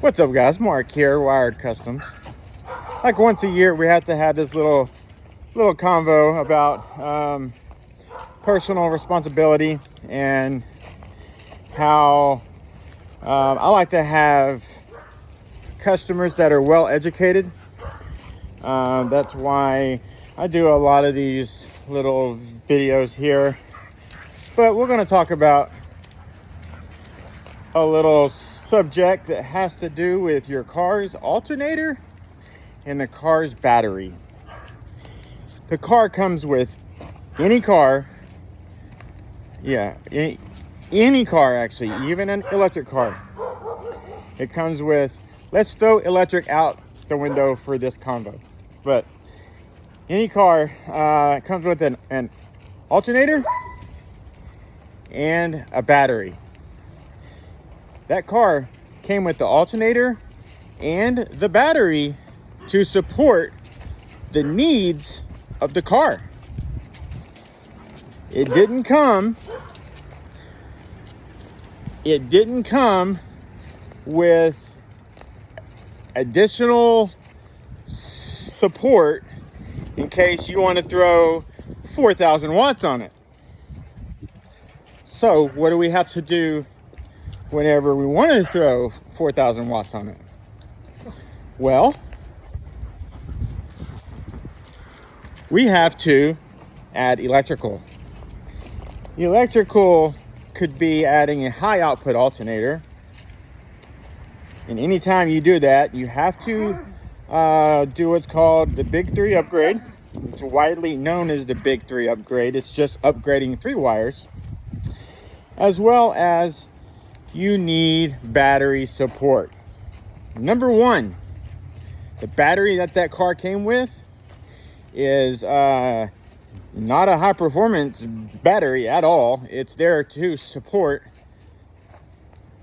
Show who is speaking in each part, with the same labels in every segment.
Speaker 1: What's up, guys? Mark here, Wired Customs. Like once a year, we have to have this little convo about personal responsibility and how I like to have customers that are well educated. That's why I do a lot of these little videos here. But we're going to talk about a little subject that has to do with your car's alternator and the car's battery. The car comes with any car, any car actually, even an electric car. It comes with, let's throw electric out the window for this convo, but any car comes with an alternator and a battery. That car came with the alternator and the battery to support the needs of the car. It didn't come with additional support in case you want to throw 4,000 watts on it. So what do we have to do whenever we want to throw 4,000 watts on it? Well, we have to add electrical. Electrical could be adding a high output alternator. And anytime you do that, you have to do what's called the Big 3 upgrade. It's widely known as the Big 3 upgrade. It's just upgrading 3 wires. As well as you need battery support. Number one, the battery that car came with is not a high performance battery at all. It's there to support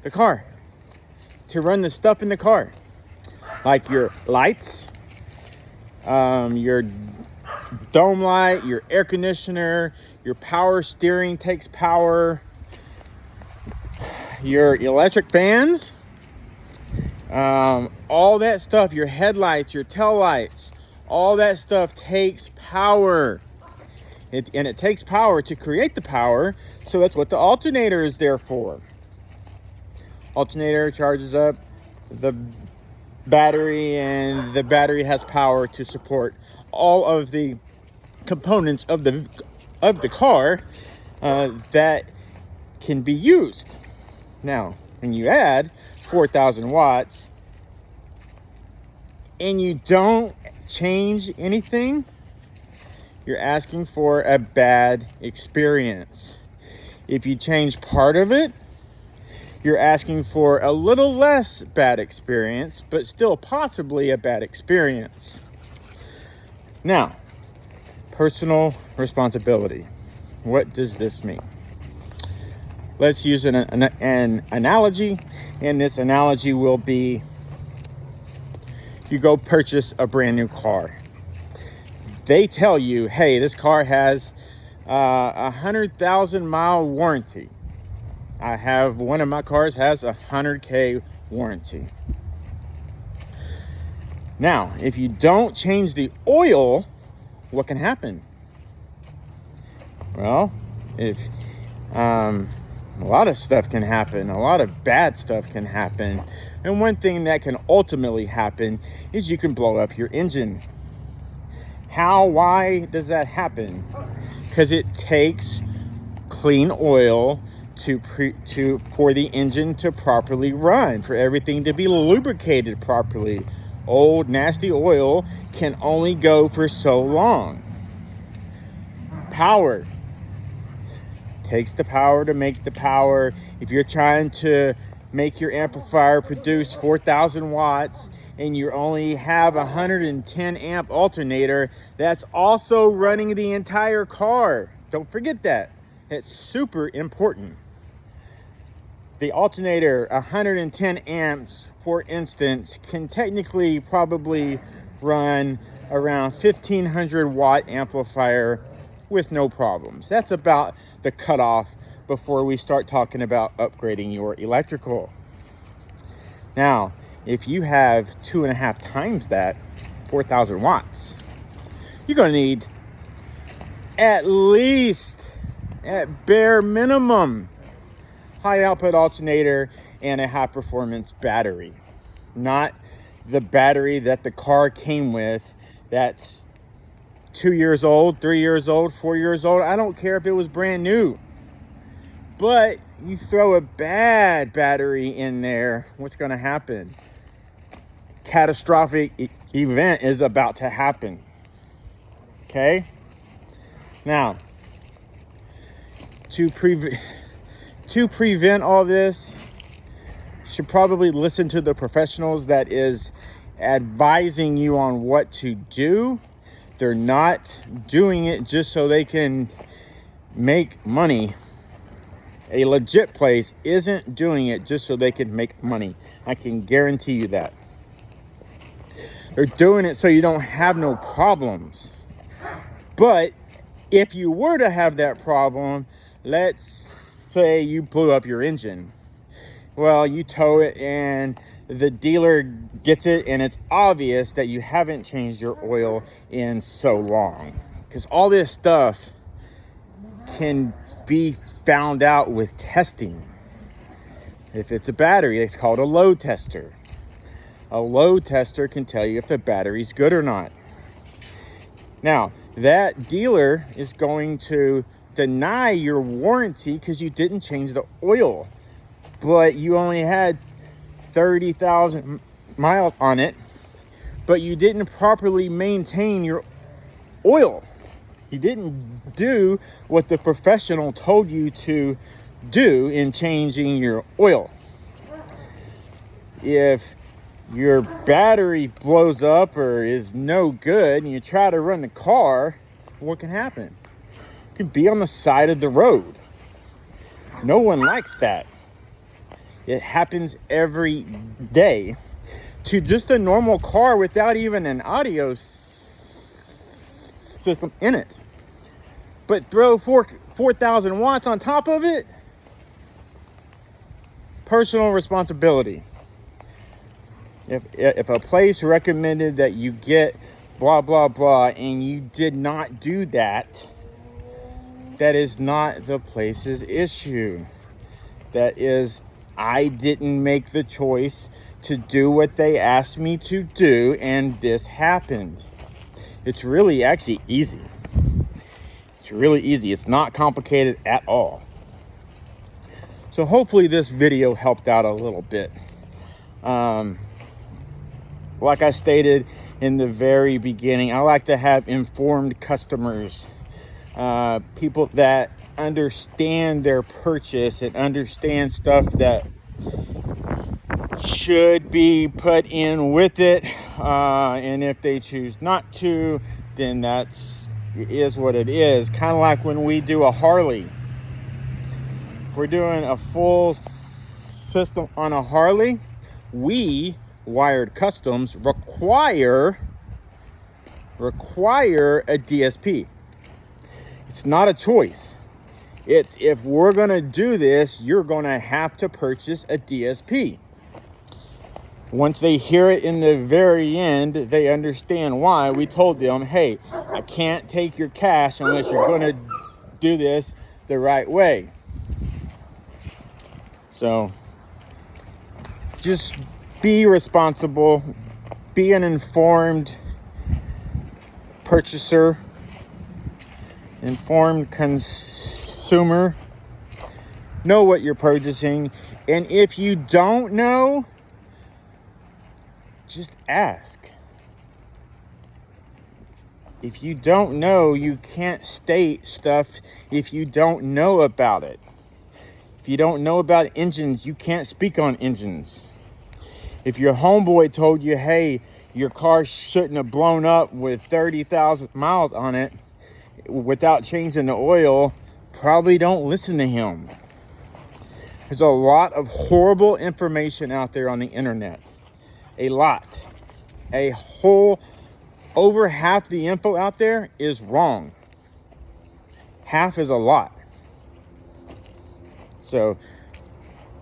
Speaker 1: the car, to run the stuff in the car, like your lights, your dome light, your air conditioner, your power steering takes power, your electric fans, all that stuff, your headlights, your tail lights, all that stuff takes power. It takes power to create the power, so that's what the alternator is there for. Alternator charges up the battery, and the battery has power to support all of the components of the car that can be used. Now, when you add 4,000 watts and you don't change anything, you're asking for a bad experience. If you change part of it, you're asking for a little less bad experience, but still possibly a bad experience. Now, personal responsibility. What does this mean? Let's use an analogy, and this analogy will be you go purchase a brand new car. They tell you, hey, this car has a 100,000 mile warranty. I have one of my cars has 100K warranty. Now, if you don't change the oil, what can happen? Well, if a lot of stuff can happen, a lot of bad stuff can happen, and one thing that can ultimately happen is you can blow up your engine. Why does that happen? Because it takes clean oil for the engine to properly run, for everything to be lubricated properly. Old nasty oil can only go for so long. Power takes the power to make the power. If you're trying to make your amplifier produce 4,000 watts and you only have a 110 amp alternator, that's also running the entire car. Don't forget that. It's super important. The alternator, 110 amps, for instance, can technically probably run around 1,500 watt amplifier with no problems. That's about the cutoff before we start talking about upgrading your electrical. Now, if you have 2.5 times that, 4,000 watts, you're going to need at least, at bare minimum, high output alternator and a high performance battery. Not the battery that the car came with that's 2 years old, 3 years old, 4 years old. I don't care if it was brand new. But you throw a bad battery in there, what's going to happen? Catastrophic event is about to happen. Okay? Now, to prevent all this, you should probably listen to the professionals that is advising you on what to do. They're not doing it just so they can make money. A legit place isn't doing it just so they can make money. I can guarantee you that. They're doing it so you don't have no problems. But if you were to have that problem, let's say you blew up your engine. Well, you tow it and the dealer gets it, and it's obvious that you haven't changed your oil in so long. Because all this stuff can be found out with testing. If it's a battery, it's called a load tester. A load tester can tell you if the battery's good or not. Now, that dealer is going to deny your warranty because you didn't change the oil, but you only had 30,000 miles on it, but you didn't properly maintain your oil. You didn't do what the professional told you to do in changing your oil. If your battery blows up or is no good and you try to run the car, what can happen? You can be on the side of the road. No one likes that. It happens every day to just a normal car without even an audio system in it. But throw 4,000 watts on top of it, personal responsibility. If a place recommended that you get blah, blah, blah, and you did not do that, that is not the place's issue. That is, I didn't make the choice to do what they asked me to do, and this happened. It's really actually easy. It's really easy. It's not complicated at all. So hopefully this video helped out a little bit. Like I stated in the very beginning, I like to have informed customers, people that understand their purchase and understand stuff that should be put in with it. And if they choose not to, then it is what it is. Kind of like when we do a Harley. If we're doing a full system on a Harley, we, Wired Customs, require a DSP. It's not a choice. It's, if we're going to do this, you're going to have to purchase a DSP. Once they hear it in the very end, they understand why. We told them, hey, I can't take your cash unless you're going to do this the right way. So just be responsible, be an informed purchaser, informed consumer, know what you're purchasing. And if you don't know, just ask. If you don't know, you can't state stuff if you don't know about it. If you don't know about engines, you can't speak on engines. If your homeboy told you, hey, your car shouldn't have blown up with 30,000 miles on it without changing the oil, probably don't listen to him. There's a lot of horrible information out there on the internet. A lot. Over half the info out there is wrong. Half is a lot. So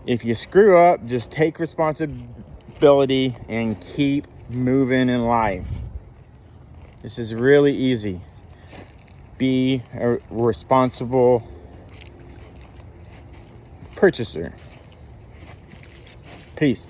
Speaker 1: if you screw up, just take responsibility responsibility and keep moving in life. This is really easy. Be a responsible purchaser. Peace.